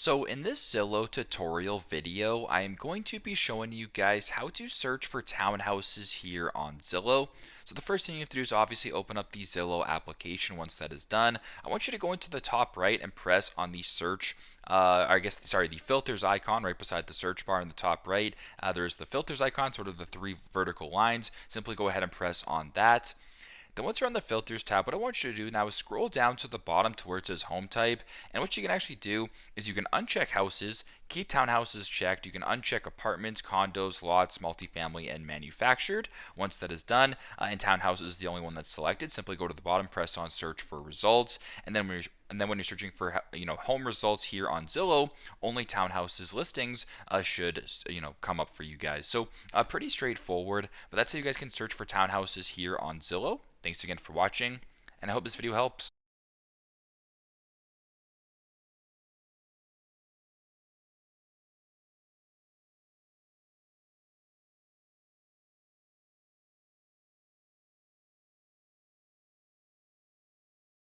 So in this Zillow tutorial video, I am going to be showing you guys how to search for townhouses here on Zillow. So the first thing you have to do is obviously open up the Zillow application. Once that is done, I want you to go into the top right and press on the search, the filters icon right beside the search bar in the top right. There's the filters icon, sort of the three vertical lines. Simply go ahead and press on that. Then once you're on the filters tab, what I want you to do now is scroll down to the bottom to where it says home type. And what you can actually do is you can uncheck houses, keep townhouses checked. You can uncheck apartments, condos, lots, multifamily, and manufactured. Once that is done, and townhouses is the only one that's selected, simply go to the bottom, press on search for results, and then when you're searching for home results here on Zillow, only townhouses listings should come up for you guys. So pretty straightforward, but that's how you guys can search for townhouses here on Zillow. Thanks again for watching, and I hope this video helps.